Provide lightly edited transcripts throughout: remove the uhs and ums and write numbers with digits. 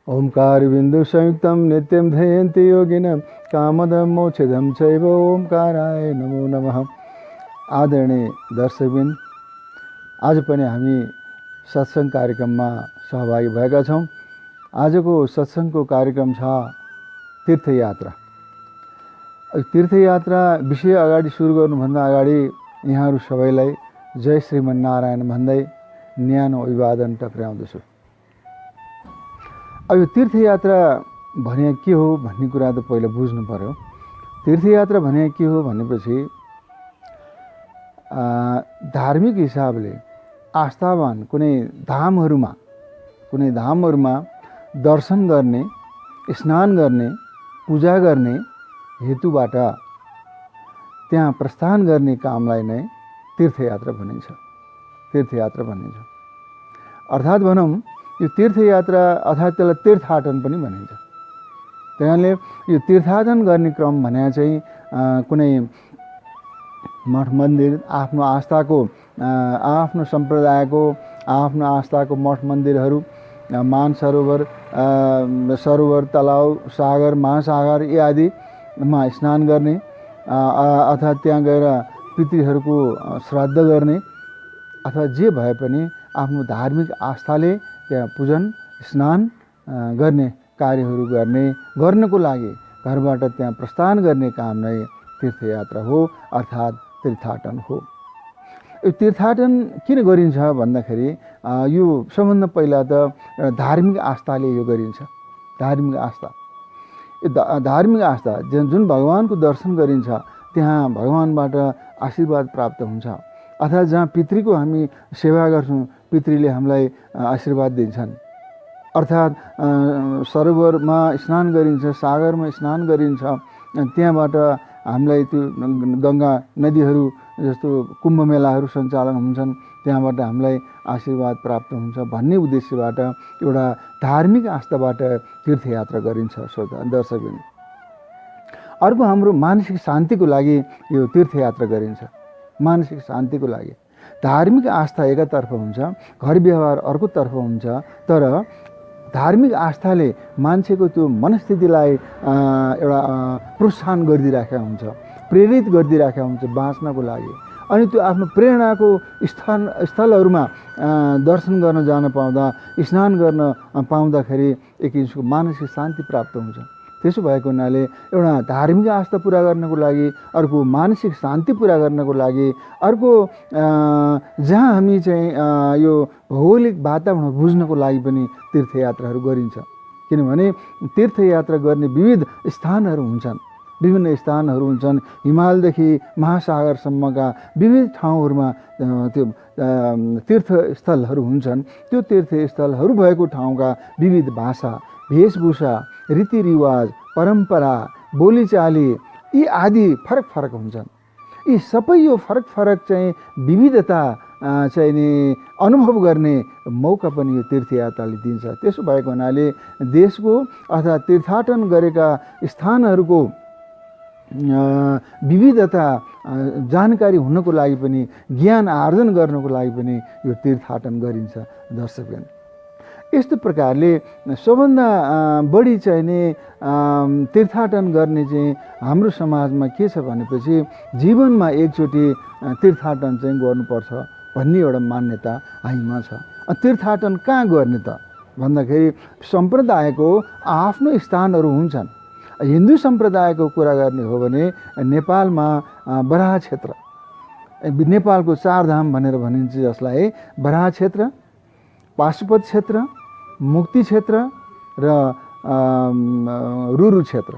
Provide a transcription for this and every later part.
ओंकार बिंदु संयुक्तम नित्यम ध्ययन्ति योगिनः कामदं मोक्षदं चैव ओंकाराय नमो नमः। आदरणीय दर्शकबिन, आज पनि हामी सत्संग कार्यक्रममा सहभागी भएका छौं। आजको सत्संगको कार्यक्रम छ तीर्थयात्रा। तीर्थयात्रा विषय अगाडि सुरु गर्नुभन्दा अगाडि यहाँहरू सबैलाई जय श्रीमन्नारायण भन्दै न्यानो अभिवादन टक्राउँदछु। अब यो तीर्थयात्रा भने के हो भन्ने कुरा त पहिला बुझ्नु पर्यो। तीर्थयात्रा भने के हो भनेपछि धार्मिक हिसाबले आस्थावान कुनै धामहरूमा दर्शन गर्ने, स्नान गर्ने, पूजा गर्ने हेतुबाट त्यहाँ प्रस्थान गर्ने कामलाई नै तीर्थयात्रा भनिन्छ। अर्थात् भनौँ यो तीर्थयात्रा अर्थात् त्यसलाई तीर्थाटन पनि भनिन्छ। त्यहाँले यो तीर्थाटन गर्ने क्रम भने चाहिँ कुनै मठ मन्दिर आफ्नो आस्थाको आफ्नो सम्प्रदायको आफ्नो आस्थाको मठ मन्दिरहरू, मानसरोवर, सरोवर, तलाउ, सागर, महासागर आदिमा स्नान गर्ने अथवा त्यहाँ गएर पितृहरूको श्राद्ध गर्ने अथवा जे भए पनि आफ्नो धार्मिक आस्थाले त्यहाँ पूजन स्नान गर्ने कार्यहरू गर्नको लागि घरबाट त्यहाँ प्रस्थान गर्ने काम नै तीर्थयात्रा हो अर्थात् तीर्थाटन हो। यो तीर्थाटन किन गरिन्छ भन्दाखेरि यो सबभन्दा पहिला त धार्मिक आस्थाले यो गरिन्छ। धार्मिक आस्था जुन भगवानको दर्शन गरिन्छ त्यहाँ भगवानबाट आशीर्वाद प्राप्त हुन्छ। अर्थात् जहाँ पितृको हामी सेवा गर्छौँ पितृले हामीलाई आशीर्वाद दिन्छन्। अर्थात् सरोवरमा स्नान गरिन्छ, सागरमा स्नान गरिन्छ, त्यहाँबाट हामीलाई त्यो गङ्गा नदीहरू जस्तो कुम्भ मेलाहरू सञ्चालन हुन्छन्, त्यहाँबाट हामीलाई आशीर्वाद प्राप्त हुन्छ भन्ने उद्देश्यबाट एउटा धार्मिक आस्थाबाट तीर्थयात्रा गरिन्छ। श्रोता दर्शकबिन, अर्को हाम्रो मानसिक शान्तिको लागि यो तीर्थयात्रा गरिन्छ। मानसिक शान्तिको लागि धार्मिक आस्था एकातर्फ हुन्छ, घर व्यवहार अर्कोतर्फ हुन्छ। तर धार्मिक आस्थाले मान्छेको त्यो मनस्थितिलाई एउटा प्रोत्साहन गरिदिइराखेका हुन्छ, प्रेरित गरिदिइराखेका हुन्छ बाँच्नको लागि। अनि त्यो आफ्नो प्रेरणाको स्थलहरूमा दर्शन गर्न जान पाउँदा, स्नान गर्न पाउँदाखेरि एक किसिमको मानसिक शान्ति प्राप्त हुन्छ। त्यसो भएको हुनाले एउटा धार्मिक आस्था पुरा गर्नको लागि, अर्को मानसिक शान्ति पुरा गर्नको लागि, अर्को जहाँ हामी चाहिँ यो भौगोलिक वातावरण बुझ्नको लागि पनि तीर्थयात्राहरू गरिन्छ। किनभने तीर्थयात्रा गर्ने विविध स्थानहरू हुन्छन्। हिमालदेखि महासागरसम्मका विविध ठाउँहरूमा त्यो तीर्थस्थलहरू हुन्छन्। त्यो तीर्थस्थलहरू भएको ठाउँका विविध भाषा, वेशभूषा, रीतिरिवाज, परम्परा, बोलीचाली यी आदि फरक हुन्छन्। यी सबै यो फरक चाहिँ विविधता चाहिँ नि अनुभव गर्ने मौका पनि यो तीर्थयात्राले दिन्छ। त्यसो भएको हुनाले देशको अथवा तीर्थाटन गरेका स्थानहरूको विविधता जानकारी हुनको लागि पनि, ज्ञान आर्जन गर्नको लागि पनि यो तीर्थाटन गरिन्छ। दर्शकगण, यस्तो प्रकारले सबभन्दा बढी चाहिँ नि तीर्थाटन गर्ने चाहिँ हाम्रो समाजमा के छ भनेपछि जीवनमा एकचोटि तीर्थाटन चाहिँ गर्नुपर्छ भन्ने एउटा मान्यता हामीमा छ। तीर्थाटन कहाँ गर्ने त भन्दाखेरि सम्प्रदायको आफ्नो स्थानहरू हुन्छन्। हिन्दू सम्प्रदायको कुरा गर्ने हो भने नेपालमा बराह क्षेत्र, नेपालको चारधाम भनेर भनिन्छ जसलाई बराह क्षेत्र, पाशुपत क्षेत्र, मुक्ति क्षेत्र र रुरु क्षेत्र,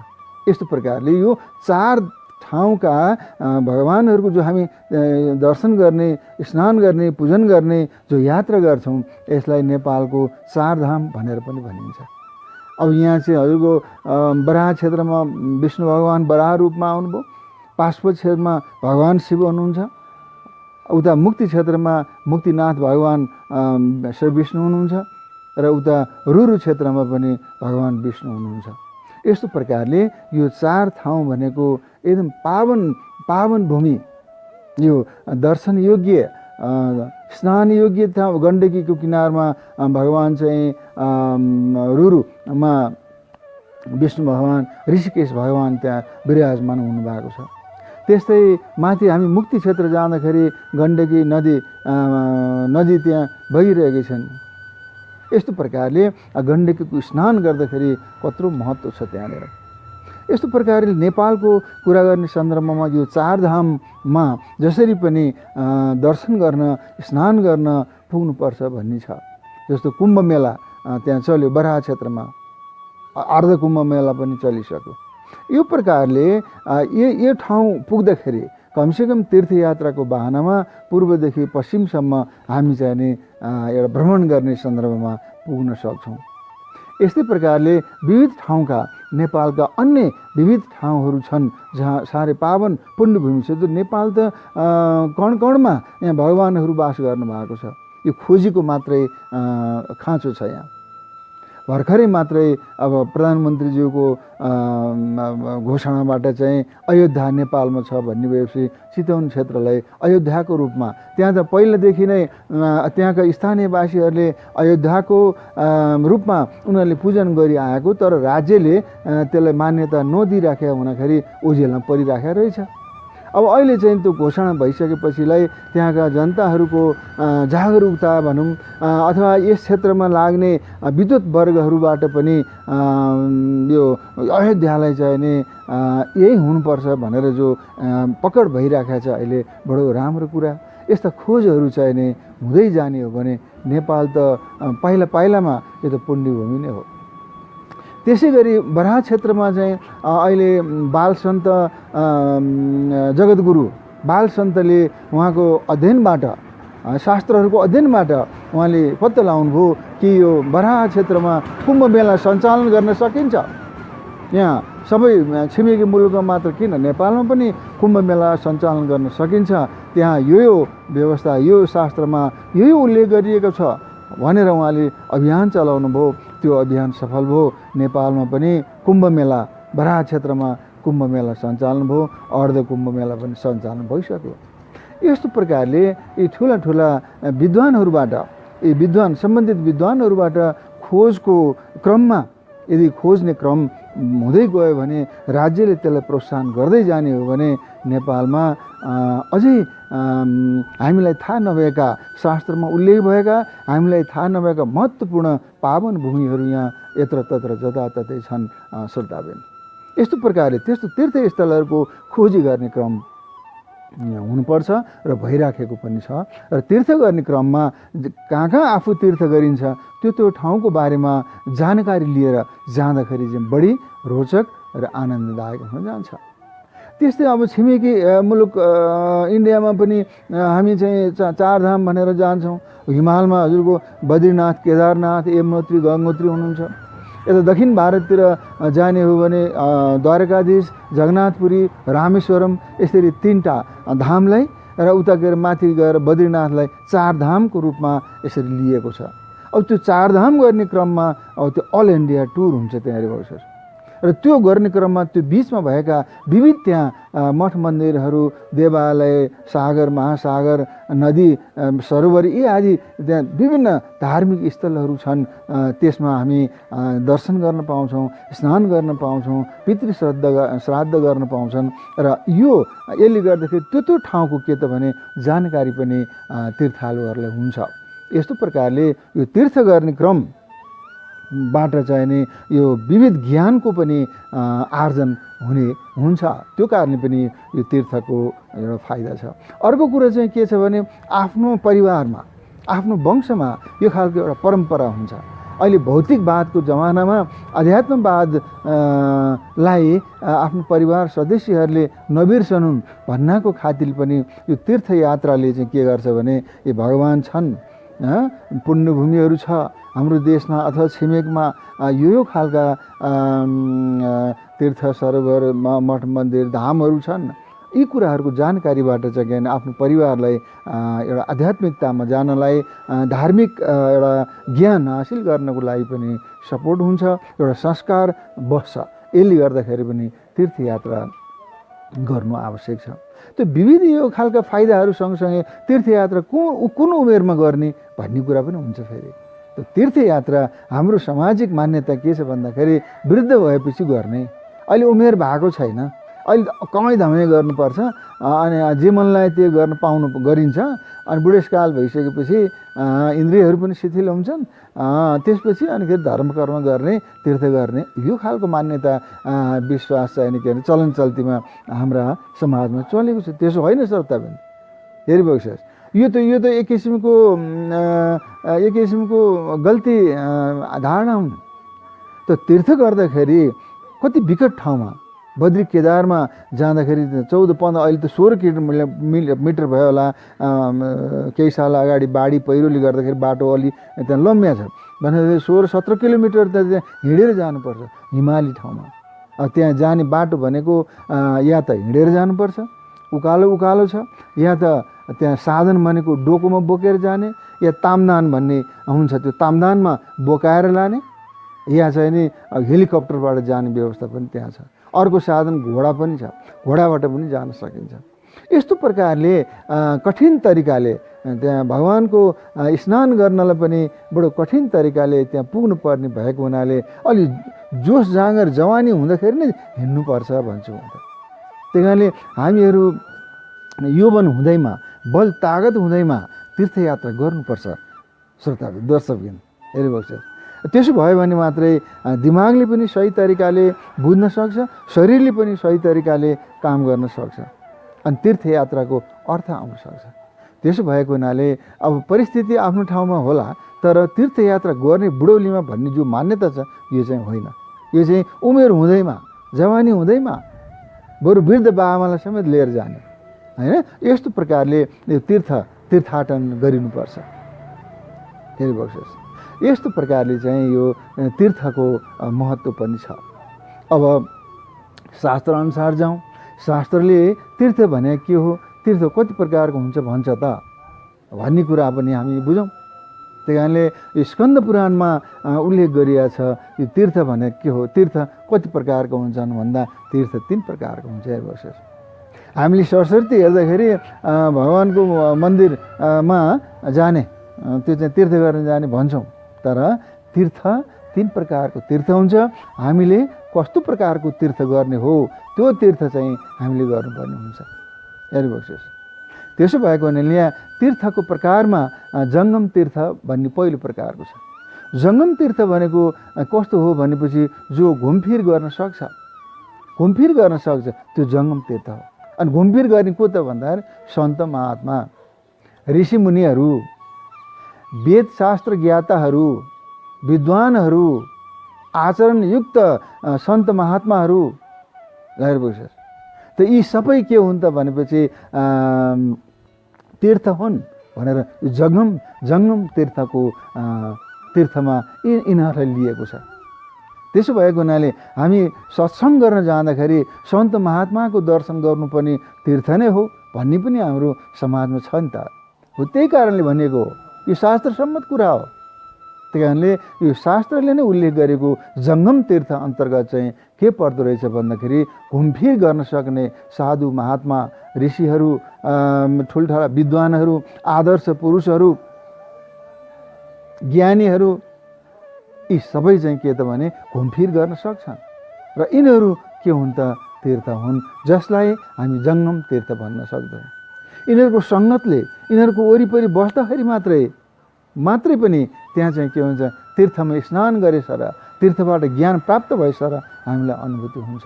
यस्तो प्रकारले यो चार ठाउँका भगवानहरूको जो हामी दर्शन गर्ने, स्नान गर्ने, पूजन गर्ने जो यात्रा गर्छौँ यसलाई नेपालको चारधाम भनेर पनि भनिन्छ। अब यहाँ चाहिँ हजुरको बराह क्षेत्रमा विष्णु भगवान बराह रूपमा आउनुभयो, पाशुपत क्षेत्रमा भगवान शिव हुनुहुन्छ, उता मुक्ति क्षेत्रमा मुक्तिनाथ भगवान श्री विष्णु हुनुहुन्छ र उता रुरु क्षेत्रमा पनि भगवान विष्णु हुनुहुन्छ। यस्तो प्रकारले यो चार ठाउँ भनेको एकदम पावन भूमि, यो दर्शन योग्य स्नान योग्य ठाउँ गण्डकीको किनारमा भगवान चाहिँ रुरुमा विष्णु भगवान ऋषिकेश भगवान त्यहाँ विराजमान हुनुभएको छ। त्यस्तै माथि हामी मुक्ति क्षेत्र जाँदाखेरि गण्डकी नदी त्यहाँ बगिरहेकै छन्। यस्तो प्रकारले गण्डकीको स्नान गर्दाखेरि कत्रो महत्त्व छ त्यहाँनिर। यस्तो प्रकारले नेपालको कुरा गर्ने सन्दर्भमा यो चारधाममा जसरी पनि दर्शन गर्न स्नान गर्न पुग्नुपर्छ भन्ने छ। जस्तो कुम्भ मेला त्यहाँ चल्यो बराह क्षेत्रमा, अर्ध कुम्भ मेला पनि चलिसक्यो। यो प्रकारले यो ठाउँ पुग्दाखेरि कमसेकम तीर्थयात्राको बहानामा पूर्वदेखि पश्चिमसम्म हामी चाहिँ नि एउटा भ्रमण गर्ने सन्दर्भमा पुग्न सक्छौँ। यस्तै प्रकारले विविध ठाउँका नेपालका अन्य विविध ठाउँहरू छन् जहाँ साह्रै पावन पुण्यभूमि छ। जो नेपाल त कण कणमा यहाँ भगवानहरू बास गर्नुभएको छ। यो खोजीको मात्रै खाँचो छ। यहाँ भर्खरै मात्रै अब प्रधानमन्त्रीज्यूको घोषणाबाट चाहिँ अयोध्या नेपालमा छ भन्ने भएपछि चितवन क्षेत्रलाई अयोध्याको रूपमा त्यहाँ त पहिलादेखि नै त्यहाँका स्थानीयवासीहरूले अयोध्याको रूपमा उनीहरूले पूजन गरिआएको, तर राज्यले त्यसलाई मान्यता नदिइराखेका हुँदाखेरि ओझेलमा परिराखेको रहेछ। अब अहिले चाहिँ त्यो घोषणा भइसकेपछिलाई त्यहाँका जनताहरूको जागरुकता भनौँ अथवा यस क्षेत्रमा लाग्ने विद्युत वर्गहरूबाट पनि यो अयोध्यालाई चाहिँ नि यही हुनुपर्छ भनेर जो पकड भइराखेको छ अहिले, बडो राम्रो कुरा। यस्ता खोजहरू चाहिँ नि हुँदै जाने हो भने नेपाल त पाइलामा यो त पुण्यभूमि नै हो। त्यसै गरी बराह क्षेत्रमा चाहिँ अहिले बालसन्त जगद्गुरु बालसन्तले उहाँको अध्ययनबाट शास्त्रहरूको अध्ययनबाट उहाँले पत्ता लगाउनुभयो कि यो बराह क्षेत्रमा कुम्भ मेला सञ्चालन गर्न सकिन्छ। यहाँ सबै छिमेकी मुलुकमा मात्र किन नेपालमा पनि कुम्भ मेला सञ्चालन गर्न सकिन्छ। त्यहाँ यो व्यवस्था यो शास्त्रमा यो उल्लेख गरिएको छ भनेर उहाँले अभियान चलाउनु भयो। त्यो अभियान सफल भयो। नेपालमा पनि कुम्भ मेला बराह क्षेत्रमा कुम्भ मेला सञ्चालन भयो। अर्ध कुम्भ मेला पनि सञ्चालन भइसक्यो। यस्तो प्रकारले यी ठुला ठुला विद्वानहरूबाट सम्बन्धित विद्वानहरूबाट खोजको क्रममा यदि खोज्ने क्रम हुँदै गयो भने राज्यले त्यसलाई प्रोत्साहन गर्दै जाने हो भने नेपालमा अझै हामीलाई थाहा नभएका शास्त्रमा उल्लेख भएका हामीलाई थाहा नभएका महत्त्वपूर्ण पावन भूमिहरू यहाँ यत्रतत्र जताततै छन् श्रोताबिन। यस्तो प्रकारले त्यस्तो तीर्थस्थलहरूको खोजी गर्ने क्रम हुनुपर्छ र भइराखेको पनि छ। र तीर्थ गर्ने क्रममा कहाँ कहाँ आफू तीर्थ गरिन्छ त्यो ठाउँको बारेमा जानकारी लिएर जाँदाखेरि चाहिँ बढी रोचक र आनन्ददायक हुन जान्छ। त्यस्तै अब छिमेकी मुलुक इन्डियामा पनि हामी चाहिँ चारधाम भनेर जान्छौँ। हिमालमा हजुरको बद्रीनाथ, केदारनाथ, यमुनोत्री, गङ्गोत्री हुनुहुन्छ। यता दक्षिण भारततिर जाने हो भने द्वारकाधीश, जगन्नाथपुरी, रामेश्वरम यसरी तीनटा धामलाई र उता गएर माथि गएर बद्रीनाथलाई चारधामको रूपमा यसरी लिएको छ। अब त्यो चारधाम गर्ने क्रममा अब त्यो अल इन्डिया टुर हुन्छ तयारी गर्छ र त्यो गर्ने क्रममा त्यो बिचमा भएका विविध त्यहाँ मठ मन्दिरहरू, देवालय, सागर, महासागर, नदी, सरोवर यी आदि त्यहाँ विभिन्न धार्मिक स्थलहरू छन्। त्यसमा हामी दर्शन गर्न पाउँछौँ, स्नान गर्न पाउँछौँ, पितृ श्राद्ध गर्न पाउँछन्। र यसले गर्दाखेरि त्यो ठाउँको के त भने जानकारी पनि तीर्थालुहरूलाई हुन्छ। यस्तो प्रकारले यो तीर्थ गर्ने क्रम बाट चाहिँ नि यो विविध ज्ञानको पनि आर्जन हुन्छ। त्यो कारणले पनि यो तीर्थको एउटा फाइदा छ। अर्को कुरा चाहिँ के छ भने आफ्नो परिवारमा आफ्नो वंशमा यो खालको एउटा परम्परा हुन्छ। अहिले भौतिकवादको जमानामा अध्यात्मवादलाई आफ्नो परिवार सदस्यहरूले नबिर्सनुन् भन्नको खातिर पनि यो तीर्थयात्राले चाहिँ के गर्छ भने यो भगवान छन्, पुण्यभूमिहरू छ हाम्रो देशमा अथवा छिमेकमा यो खालका तीर्थ सरोवर मठ मन्दिर धामहरू छन्। यी कुराहरूको जानकारीबाट चाहिँ आफ्नो परिवारलाई एउटा आध्यात्मिकतामा जानलाई धार्मिक एउटा ज्ञान हासिल गर्नको लागि पनि सपोर्ट हुन्छ, एउटा संस्कार बस्छ। यसले गर्दाखेरि पनि तीर्थयात्रा गर्नु आवश्यक छ। त्यो विविध यो खालका फाइदाहरू सँगसँगै तीर्थयात्रा कुन उमेरमा गर्ने भन्ने कुरा पनि हुन्छ। फेरि त्यो तीर्थयात्रा हाम्रो सामाजिक मान्यता के छ भन्दाखेरि वृद्ध भएपछि गर्ने, अहिले उमेर भएको छैन, अहिले कमाइ धमाइ गर्नुपर्छ अनि जे मन लाग्यो त्यो गर्न गरिन्छ। अनि बुढेसकाल भइसकेपछि इन्द्रियहरू पनि शिथिल हुन्छन्, त्यसपछि अनिखेरि धर्म कर्म गर्ने, तीर्थ गर्ने, यो खालको मान्यता विश्वास चाहिँ के भन्छ चलन चल्तीमा हाम्रा समाजमा चलेको छ। त्यसो होइन श्रोताबिन, हेरिबक्नुहोस्, यो त एक किसिमको गल्ती धारणा हुन्। त तीर्थ गर्दाखेरि कति विकट ठाउँमा बद्री केदारमा जाँदाखेरि 14-15 अहिले त 16 किलोमिटर भयो होला, केही साल अगाडि बाढी पहिरोले गर्दाखेरि बाटो अलि त्यहाँ लम्ब्या छ भने 16-17 किलोमिटर त त्यहाँ हिँडेर जानुपर्छ हिमाली ठाउँमा। त्यहाँ जाने बाटो भनेको या त हिँडेर जानुपर्छ, उकालो छ, या त त्यहाँ साधन भनेको डोकोमा बोकेर जाने, या तामदान भन्ने हुन्छ त्यो तामदानमा बोकाएर लाने, या चाहिँ नि हेलिकप्टरबाट जाने व्यवस्था पनि त्यहाँ छ। अर्को साधन घोडा पनि छ, घोडाबाट पनि जान सकिन्छ। यस्तो प्रकारले कठिन तरिकाले त्यहाँ भगवानको स्नान गर्नलाई पनि बडो कठिन तरिकाले त्यहाँ पुग्नु पर्ने भएको हुनाले अलि जोस जाँगर जवानी हुँदाखेरि नै हिँड्नुपर्छ भन्छु म त। त्यही कारणले हामीहरू यौवन हुँदैमा, बल तागत हुँदैमा तीर्थयात्रा गर्नुपर्छ श्रोता दर्शकबिन, हेरिबक्छ। त्यसो भयो भने मात्रै दिमागले पनि सही तरिकाले बुझ्न सक्छ, शरीरले पनि सही तरिकाले काम गर्न सक्छ अनि तीर्थयात्राको अर्थ आउन सक्छ। त्यसो भएको हुनाले अब परिस्थिति आफ्नो ठाउँमा होला, तर तीर्थयात्रा गर्ने बुढौलीमा भन्ने जो मान्यता छ यो चाहिँ होइन। यो चाहिँ उमेर हुँदैमा, जवानी हुँदैमा, बरु वृद्ध बाबालाई समेत लिएर जाने होइन, यस्तो प्रकारले यो तीर्थाटन गरिनुपर्छ। हेरिबक्नुहोस्, यस्तो प्रकारले चाहिँ यो तीर्थको महत्त्व पनि छ। अब शास्त्रअनुसार जाउँ, शास्त्रले तीर्थ भने के हो, तीर्थ कति प्रकारको हुन्छ भन्छ त भन्ने कुरा पनि हामी बुझौँ। त्यही कारणले यो स्कन्द पुराणमा उल्लेख गरिएको छ यो तीर्थ भने के हो, तीर्थ कति प्रकारको हुन्छन् भन्दा तीर्थ 3 प्रकारको हुन्छ। हेर्नुहोस्, हामीले सरस्वती हेर्दाखेरि भगवानको मन्दिरमा जाने, त्यो चाहिँ तीर्थ गर्न जाने भन्छौँ, तर तीर्थ 3 प्रकारको तीर्थ हुन्छ। हामीले कस्तो प्रकारको तीर्थ गर्ने हो त्यो तीर्थ चाहिँ हामीले गर्नुपर्ने हुन्छ। हेर्नुहोस्, त्यसो भएको हुनाले यहाँ तीर्थको प्रकारमा जङ्गम तीर्थ भन्ने पहिलो प्रकारको छ। जङ्गम तीर्थ भनेको कस्तो हो भनेपछि जो घुमफिर गर्न सक्छ, त्यो जङ्गम तीर्थ हो। अनि घुमफिर गर्ने को त भन्दाखेरि सन्त महात्मा, ऋषिमुनिहरू, वेद शास्त्र ज्ञाताहरू, विद्वानहरू, आचरणयुक्त सन्त महात्माहरू। हेर्नुहोस्, त यी सबै के हुन् त भनेपछि तीर्थ हुन् भनेर जङ्गम तीर्थमा यिनीहरूलाई लिएको छ। त्यसो भएको हुनाले हामी सत्सङ्ग गर्न जाँदाखेरि सन्त महात्माको दर्शन गर्नु पनि तीर्थ नै हो भन्ने पनि हाम्रो समाजमा छ नि त। हो त्यही कारणले भनिएको हो, यो शास्त्रसम्मत कुरा हो। त्यही कारणले यो शास्त्रले नै उल्लेख गरेको जङ्गम तीर्थ अन्तर्गत चाहिँ के पर्दो रहेछ भन्दाखेरि घुमफिर गर्न सक्ने साधु महात्मा, ऋषिहरू, ठुल्ठुला विद्वानहरू, आदर्श पुरुषहरू, ज्ञानीहरू, यी सबै चाहिँ के त भने घुमफिर गर्न सक्छन् र यिनीहरू के हुन् त तीर्थ हुन्, जसलाई हामी जङ्गम तीर्थ भन्न सक्दैनौँ। यिनीहरूको सङ्गतले, यिनीहरूको वरिपरि बस्दाखेरि मात्रै पनि त्यहाँ चाहिँ के हुन्छ, तीर्थमा स्नान गरेछ र तीर्थबाट ज्ञान प्राप्त भएछ र हामीलाई अनुभूति हुन्छ।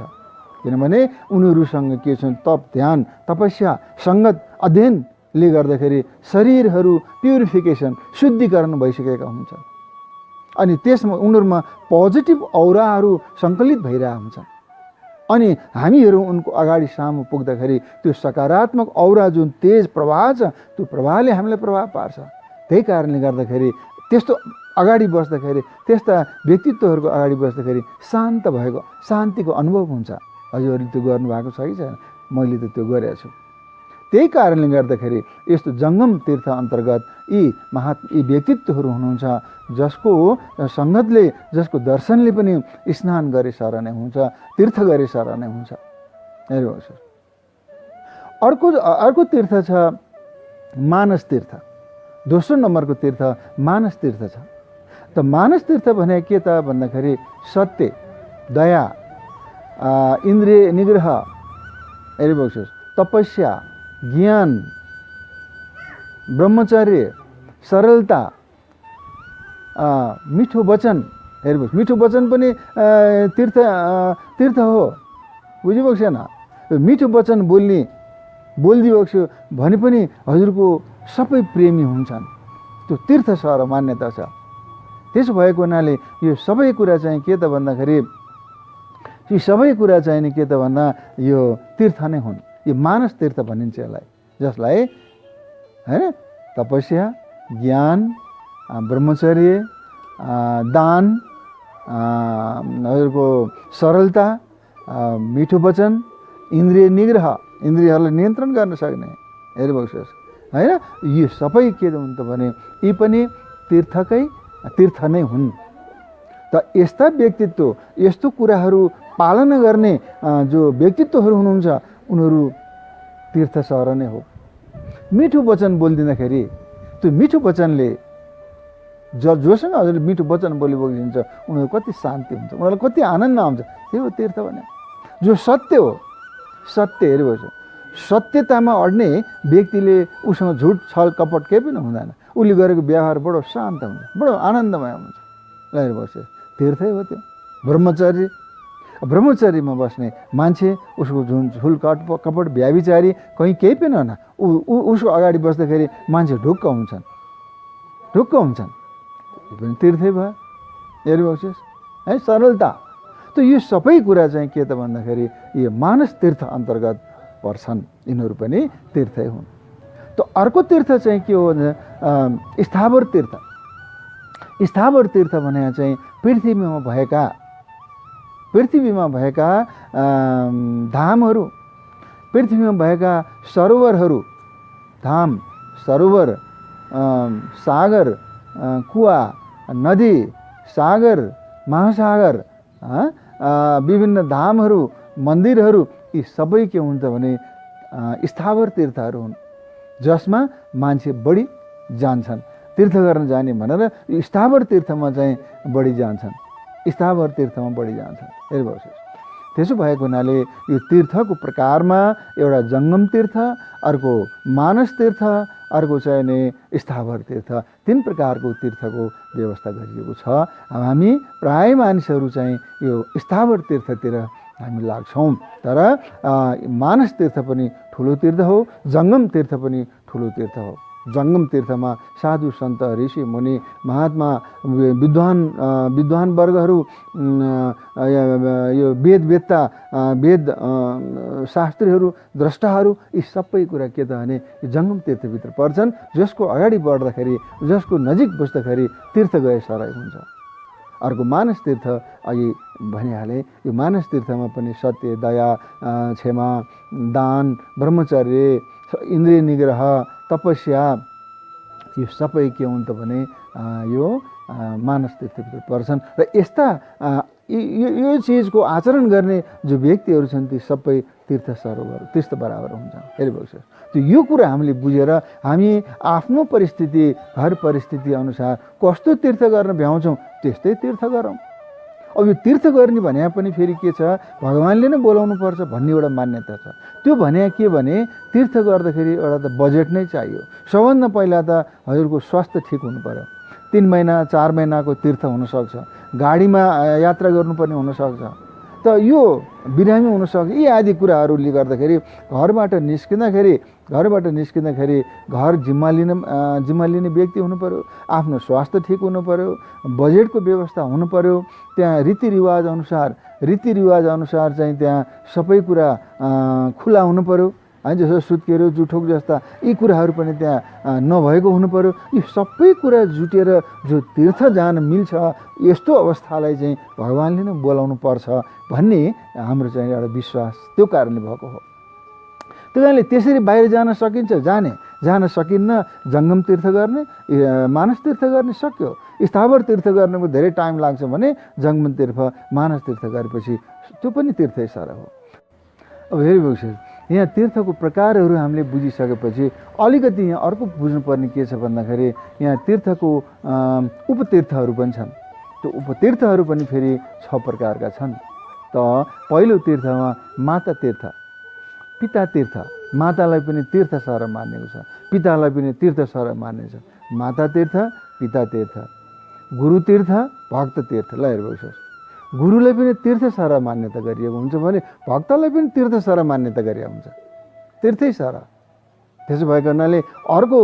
किनभने उनीहरूसँग के छ, तप, ध्यान, तपस्या, सङ्गत, अध्ययनले गर्दाखेरि शरीरहरू प्युरिफिकेसन, शुद्धिकरण भइसकेका हुन्छन् अनि त्यसमा उनीहरूमा पोजिटिभ औराहरू सङ्कलित भइरहेका हुन्छन्। अनि हामीहरू उनको अगाडि सामु पुग्दाखेरि त्यो सकारात्मक औरा जुन तेज प्रवाह छ त्यो प्रवाहले हामीलाई प्रभाव पार्छ। त्यही कारणले गर्दाखेरि त्यस्तो अगाडि बस्दाखेरि, त्यस्ता व्यक्तित्वहरूको अगाडि बस्दाखेरि शान्त भएको, शान्तिको अनुभव हुन्छ। हजुरहरूले त्यो गर्नुभएको छ कि छैन? मैले त त्यो गरेको छु। त्यही कारणले गर्दाखेरि यस्तो जङ्गम तीर्थ अन्तर्गत यी व्यक्तित्वहरू हुनुहुन्छ जसको सङ्गतले, जसको दर्शनले पनि स्नान गरे सर नै हुन्छ, तीर्थ गरे सर नै हुन्छ। हेर्नुहोस्, अर्को तीर्थ छ मानस तीर्थ। दोस्रो नम्बरको तीर्थ मानस तीर्थ छ। त मानस तीर्थ भने के त भन्दाखेरि सत्य, दया, इन्द्रिय निग्रह, हेरिबक्सोस्, तपस्या, ज्ञान, ब्रह्मचर्य, सरलता, मिठो वचन। हेर्नुहोस्, मिठो वचन पनि तीर्थ हो, बुझिबक्सेन? मिठो वचन बोलिदिबक्स्यो भने पनि हजुरको सबै प्रेमी हुन्छन्। त्यो तीर्थ सर मान्यता छ। त्यसो भएको हुनाले यो सबै कुरा चाहिँ के त भन्दाखेरि यी सबै कुरा चाहिँ नि के त भन्दा यो तीर्थ नै हुन्। यो मानस तीर्थ भनिन्छ यसलाई, जसलाई हैन तपस्या, ज्ञान, ब्रह्मचर्य, दान, हजुरको सरलता, मिठो वचन, इन्द्रिय निग्रह, इन्द्रियहरूलाई नियन्त्रण गर्न सक्ने, हेरिबक्सोस् हैन। यी सबै के हुन् त भने यी पनि तीर्थ नै हुन्। त यस्ता व्यक्तित्व, यस्तो कुराहरू पालना गर्ने जो व्यक्तित्वहरू हुनुहुन्छ उनीहरू तीर्थ सहर नै हो। मिठो वचन बोलिदिँदाखेरि त्यो मिठो वचनले जोसँग हजुरले मिठो वचन बोलिबक्सिन्छ उनीहरू कति शान्ति हुन्छ, उनीहरूलाई कति आनन्द आउँछ। त्यो हो तीर्थ भने। जो सत्य हो, सत्य हेरिबस्छ, सत्यतामा अड्ने व्यक्तिले उसँग झुट छल कपट केही पनि हुँदैन। उसले गरेको व्यवहार बडो शान्त हुन्छ, बडो आनन्दमय हुन्छ। हेरिबस्छ, तीर्थै हो त्यो। ब्रह्मचर्यमा बस्ने मान्छे उसको झुल कपट व्याभिचारी कहीँ केही पनि होइन, उसको अगाडि बस्दाखेरि मान्छे ढुक्क हुन्छन्। यो पनि तीर्थै भयो, हेरिबक्सियोस् है। सरलता, त यो सबै कुरा चाहिँ के त भन्दाखेरि यो मानस तीर्थ अन्तर्गत पर्छन्, यिनीहरू पनि तीर्थै हुन्। त अर्को तीर्थ चाहिँ के हो भने स्थावर तीर्थ। स्थावर तीर्थ भने चाहिँ पृथ्वीमा भएका धामहरू, पृथ्वीमा भएका सरोवरहरू, धाम, सरोवर, सागर, कुवा, नदी, सागर, महासागर, विभिन्न धामहरू, मन्दिरहरू, यी सबै के हुन्छ भने स्थावर तीर्थहरू हुन्, जसमा मान्छे बढी जान्छन्। तीर्थ गर्न जाने भनेर स्थावर तीर्थमा चाहिँ बढी जान्छन्, स्थावर तीर्थमा बढी जान्छन्, हेर्नुहोस्। त्यसो भएको हुनाले यो तीर्थको प्रकारमा एउटा जङ्गम तीर्थ, अर्को मानस तीर्थ, अर्को चाहिँ नि स्थावर तीर्थ, तीन प्रकारको तीर्थको व्यवस्था गरिएको छ। हामी प्राय मानिसहरू चाहिँ यो स्थावर तीर्थतिर हामी लाग्छौँ। तर मानस तीर्थ पनि ठुलो तीर्थ हो, जङ्गम तीर्थ पनि ठुलो तीर्थ हो। जङ्गम तीर्थमा साधु सन्त ऋषि मुनि महात्मा विद्वान वर्गहरू, यो वेदवेत्ता, वेद शास्त्रीहरू, द्रष्टाहरू, यी सबै कुरा के त भने जङ्गम तीर्थभित्र पर्छन्। जसको अगाडि बढ्दाखेरि, जसको नजिक बस्दाखेरि तीर्थ गए सराइ हुन्छ। अर्को मानस तीर्थ अघि भनिहालेँ, यो मानस तीर्थमा पनि सत्य, दया, क्षमा, दान, ब्रह्मचर्य, इन्द्रिय निग्रह, तपस्या, यो सबै के हुन् त भने यो मानस तीर्थभित्र पर्छन्। र यस्ता यो चिजको आचरण गर्ने जो व्यक्तिहरू छन् ती सबै तीर्थ सरोवर, तीर्थ बराबर हुन्छन्, हेरिबक्स्योस्। त्यो यो कुरा हामीले बुझेर हामी आफ्नो परिस्थिति, घर परिस्थिति अनुसार कस्तो तीर्थ गर्न भ्याउँछौँ त्यस्तै तीर्थ गरौँ। अब यो तीर्थ गर्ने भने पनि फेरि के छ, भगवान्ले नै बोलाउनु पर्छ भन्ने एउटा मान्यता छ। त्यो भने के भने तीर्थ गर्दाखेरि एउटा त बजेट नै चाहियो। सबभन्दा पहिला त हजुरको स्वास्थ्य ठिक हुनु पर्यो। 3 महिना 4 महिनाको तीर्थ हुनसक्छ, गाडीमा यात्रा गर्नुपर्ने हुनसक्छ, त यो बिरामी हुनसक्छ। यी आदि कुराहरूले गर्दाखेरि घरबाट निस्किँदाखेरि घर जिम्मा लिने व्यक्ति हुनु पर्यो, आफ्नो स्वास्थ्य ठिक हुनु पर्यो, बजेटको व्यवस्था हुनु पर्यो, त्यहाँ रीतिरिवाज अनुसार चाहिँ त्यहाँ सबै कुरा खुला हुनु पर्यो, है। जस्तो सुत्केरो, जुठोक जस्ता यी कुराहरू पनि त्यहाँ नभएको हुनु पर्यो। यी सबै कुरा जुटेर जो तीर्थ जान मिल्छ, यस्तो अवस्थालाई चाहिँ भगवान्ले नै बोलाउनु पर्छ भन्ने हाम्रो चाहिँ एउटा विश्वास त्यो कारणले भएको हो। त्यही कारणले त्यसरी बाहिर जान सकिन्छ, जान सकिन्न। जङ्गम तीर्थ गर्ने, मानस तीर्थ गर्ने सक्यो। स्थावर तीर्थ गर्नको धेरै टाइम लाग्छ भने जङ्गम तीर्थ, मानस तीर्थ गरेपछि त्यो पनि तीर्थै सर हो। अब हेरिबक्स्योस्, यहाँ तीर्थको प्रकारहरू हामीले बुझिसकेपछि अलिकति यहाँ अर्को बुझ्नुपर्ने के छ भन्दाखेरि यहाँ तीर्थको उपतीर्थहरू पनि छन्। त्यो उपतीर्थहरू पनि फेरि 6 प्रकारका छन्। त पहिलो तीर्थमा माता तीर्थ, पिता तीर्थ, मातालाई पनि तीर्थ सर मानेको छ, पितालाई पनि तीर्थ सर मानेको छ। माता तीर्थ, पिता तीर्थ, गुरु तीर्थ, भक्त तीर्थ। ल हेर्नुहोस्, गुरुलाई पनि तीर्थ सर मान्यता गरिएको हुन्छ भने भक्तलाई पनि तीर्थ सर मान्यता गरिएको हुन्छ, तीर्थै सर। त्यसो भएको हुनाले अर्को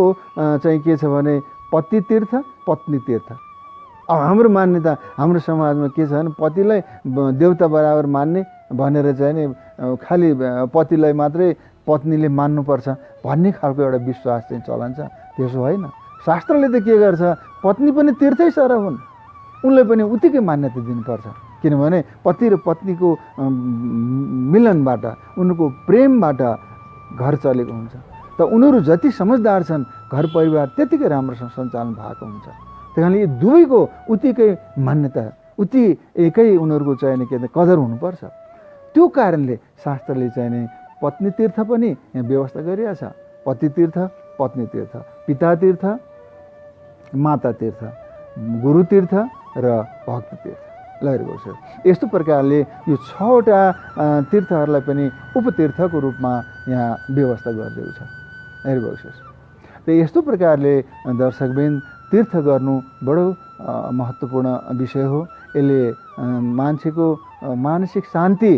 चाहिँ के छ भने पति तीर्थ, पत्नी तीर्थ। अब हाम्रो मान्यता हाम्रो समाजमा के छ भने पतिलाई देवता बराबर मान्ने भनेर चाहिँ नि खालि पतिलाई मात्रै पत्नीले मान्नुपर्छ भन्ने खालको एउटा विश्वास चाहिँ चलन छ। त्यसो होइन, शास्त्रले त के गर्छ, पत्नी पनि तीर्थै सर हुन्, उनलाई पनि उतिकै मान्यता दिनुपर्छ। किनभने पति र पत्नीको मिलनबाट, उनको प्रेमबाट घर चलेको हुन्छ। त उनीहरू जति समझदार छन् घर परिवार त्यतिकै राम्रोसँग सञ्चालन भएको हुन्छ। त्यही कारणले यी दुवैको उतिकै मान्यता, उति एकै उनीहरूको चाहिँ के कदर हुनुपर्छ। त्यो कारणले शास्त्रले चाहिँ नि पत्नी तीर्थ पनि यहाँ व्यवस्था गरिएको छ। पति तीर्थ, पत्नी तीर्थ, पिता तीर्थ, माता तीर्थ, गुरु तीर्थ र भक्त तीर्थ। ल हेर्नुहोस्, यस्तो प्रकारले यो 6वटा तीर्थहरूलाई पनि उपतीर्थको रूपमा यहाँ व्यवस्था गरिदिएको छ। हेर्नुहोस्, र यस्तो प्रकारले दर्शकबिन तीर्थ गर्नु बडो महत्त्वपूर्ण विषय हो। यसले मान्छेको मानसिक शान्ति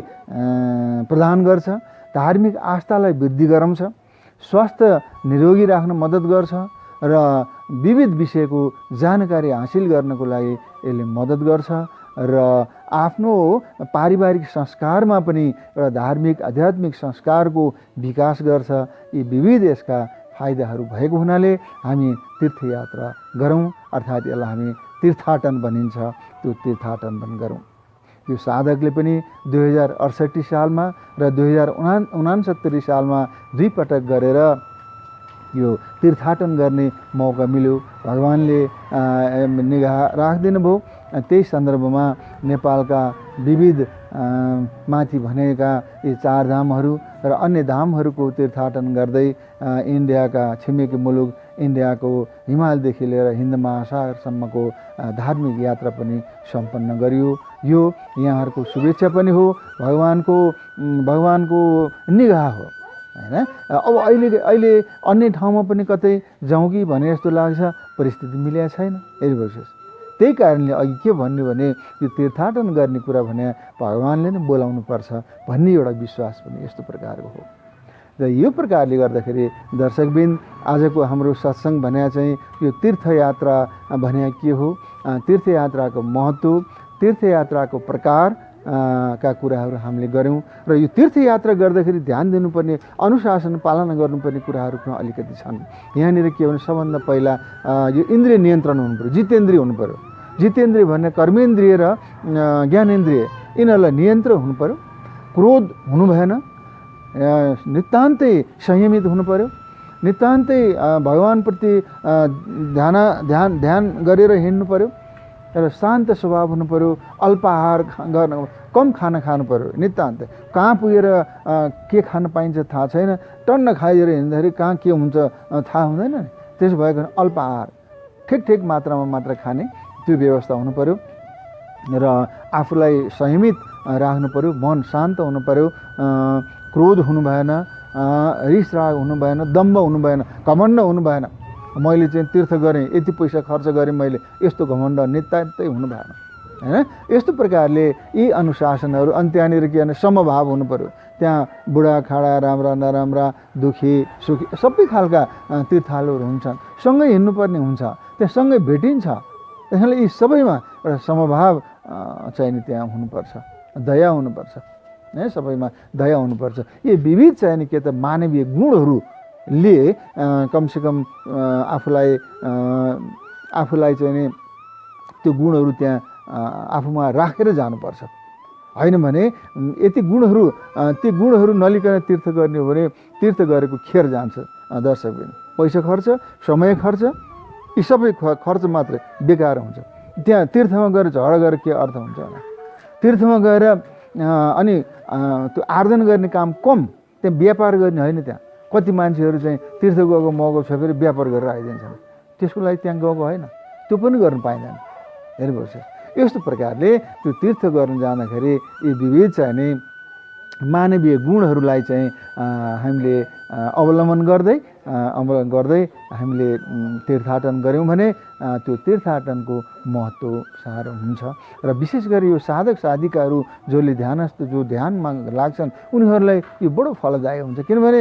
प्रदान गर्छ, धार्मिक आस्थालाई वृद्धि गराउँछ, स्वास्थ्य निरोगी राख्न मद्दत गर्छ र विविध विषयको जानकारी हासिल गर्नको लागि यसले मद्दत गर्छ र आफ्नो पारिवारिक संस्कारमा पनि एउटा धार्मिक आध्यात्मिक संस्कारको विकास गर्छ। यी विविध यसका फाइदाहरू भएको हुनाले हामी तीर्थयात्रा गरौँ, अर्थात् यसलाई हामी तीर्थाटन भनिन्छ, त्यो तीर्थाटन पनि गरौँ। यो साधकले पनि 2068 सालमा र 2069 सालमा 2 पटक गरेर यो तीर्थाटन गर्ने मौका मिल्यो। भगवानले निगाह राखिदिनु भयो। त्यही सन्दर्भमा नेपालका विविध माथि भनेका यी 4 धामहरू र अन्य धामहरूको तीर्थाटन गर्दै इन्डियाका छिमेकी मुलुक इन्डियाको हिमालदेखि लिएर हिन्द महासागरसम्मको धार्मिक यात्रा पनि सम्पन्न गरियो। यो यहाँहरूको शुभेच्छा पनि हो, भगवानको निगाह हो हैन। अब अहिले अन्य ठाउँमा पनि कतै जाउँ कि भने जस्तो लाग्छ, परिस्थिति मिलेको छैन। हेर्नुहोस्, त्यही कारणले अघि के भन्नु भने यो तीर्थाटन गर्ने कुरा भने भगवानले नै बोलाउनु पर्छ भन्ने एउटा विश्वास पनि यस्तो प्रकारको हो। र यो प्रकारले गर्दाखेरि दर्शकबिन आजको हाम्रो सत्सङ्ग भने चाहिँ यो तीर्थयात्रा भने के हो, तीर्थयात्राको महत्त्व, तीर्थयात्राको प्रकार का कुराहरू हामीले गऱ्यौँ। र यो तीर्थयात्रा गर्दाखेरि ध्यान दिनुपर्ने, अनुशासन पालना गर्नुपर्ने कुराहरू पनि अलिकति छन्। यहाँनिर के भने सबभन्दा पहिला यो इन्द्रिय नियन्त्रण हुनु पऱ्यो, जितेन्द्रिय हुनु पऱ्यो। जितेन्द्रिय भन्ने कर्मेन्द्रिय र ज्ञानेन्द्रिय, यिनीहरूलाई नियन्त्रण हुनु पऱ्यो। क्रोध हुनु भएन, नितान्तै संयमित हुनु पऱ्यो, नितान्तै भगवानप्रति ध्यान गरेर हिँड्नु पऱ्यो र शान्त स्वभाव हुनु पऱ्यो। अल्पाहार गर्न, कम खाना खानु पऱ्यो नितान्त। कहाँ पुगेर के खान पाइन्छ थाहा छैन, टन्न खाइदिएर हिँड्दाखेरि कहाँ के हुन्छ थाहा हुँदैन। त्यसो भएको अल्पाहार ठिक मात्रामा मात्र खाने त्यो व्यवस्था हुनु पऱ्यो र आफूलाई संयमित राख्नु पऱ्यो, मन शान्त हुनु पऱ्यो, क्रोध हुनु भएन, रिस राग हुनु भएन, दम्भ हुनु भएन, घमण्ड हुनु भएन। मैले चाहिँ तीर्थ गरेँ, यति पैसा खर्च गरेँ मैले, यस्तो घमण्ड नितान्तै हुनु भएन हैन। यस्तो प्रकारले यी अनुशासनहरू, अनि त्यहाँनिर के भने समभाव हुनु पऱ्यो। त्यहाँ बुढाखाडा, राम्रा नराम्रा, दुखी सुखी सबै खालका तीर्थालुहरू हुन्छन्, सँगै हिँड्नुपर्ने हुन्छ, त्यहाँ सँगै भेटिन्छ। त्यसैले यी सबैमा एउटा समभाव चाहिँ नि त्यहाँ हुनुपर्छ, दया हुनुपर्छ है, सबैमा दया हुनुपर्छ। यी विविध चाहिँ नि के त मानवीय गुणहरूले कमसेकम आफूलाई चाहिँ नि त्यो गुणहरू त्यहाँ आफूमा राखेर जानुपर्छ। होइन भने यति गुणहरू, ती गुणहरू नलिकन तीर्थ गर्ने हो भने तीर्थ गरेको खेर जान्छ। दर्शकबिन पैसा खर्च, समय खर्च, यी सबै खर्च मात्रै बेकार हुन्छ। त्यहाँ तीर्थमा गएर झगडा गरेर के अर्थ हुन्छ होला। तीर्थमा गएर अनि त्यो आर्जन गर्ने काम कम, त्यहाँ व्यापार गर्ने होइन। त्यहाँ कति मान्छेहरू चाहिँ तीर्थ गएको मौका छोपेर व्यापार गरेर आइदिन्छन्, त्यसको लागि त्यहाँ गएको होइन, त्यो पनि गर्न पाइँदैन। हेर्नुपर्छ। यस्तो प्रकारले त्यो तीर्थ गर्न जाँदाखेरि यी विविध चाहिँ नि मानवीय गुणहरूलाई चाहिँ हामीले अवलम्बन गर्दै हामीले तीर्थाटन गऱ्यौँ भने त्यो तीर्थाटनको महत्त्व साह्रो हुन्छ। र विशेष गरी यो साधक साधिकाहरू जसले जो ध्यानमा लाग्छन् उनीहरूलाई यो बडो फलदायक हुन्छ। किनभने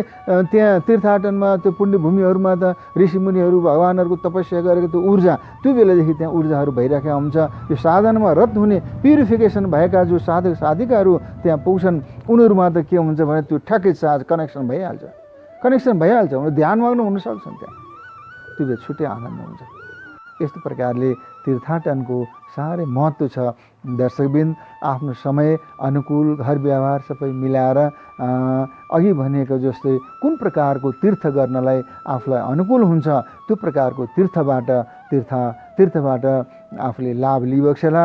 त्यहाँ तीर्थाटनमा त्यो पुण्यभूमिहरूमा त ऋषिमुनिहरू भगवानहरूको तपस्या गरेको त्यो ऊर्जा त्यो बेलादेखि त्यहाँ ऊर्जाहरू भइरहेको हुन्छ। यो साधनमा रत हुने प्युरिफिकेसन भएका जो साधक साधिकाहरू त्यहाँ पुग्छन् उनीहरूमा त के हुन्छ भने त्यो ठ्याक्कै चार्ज कनेक्सन भइहाल्छ, उनीहरू ध्यानमग्न हुन सक्छन्, त्यहाँ त्यो बेला छुट्टै आनन्द हुन्छ। यस्तो प्रकारले तीर्थाटनको साह्रै महत्त्व छ। दर्शकबिन आफ्नो समय अनुकूल घर व्यवहार सबै मिलाएर अघि भनेको जस्तै कुन प्रकारको तीर्थ गर्नलाई आफूलाई अनुकूल हुन्छ त्यो प्रकारको तीर्थबाट आफूले लाभ लिइबक्सेला।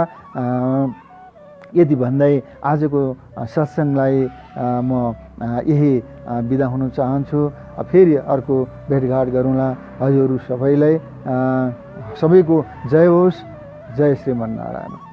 यति भन्दै आजको सत्सङ्गलाई म यही बिदा हुन चाहन्छु। फेरि अर्को भेटघाट गरौँला। हजुरहरू सबैलाई सबैको जय होस्। जय श्रीमन्नारायण।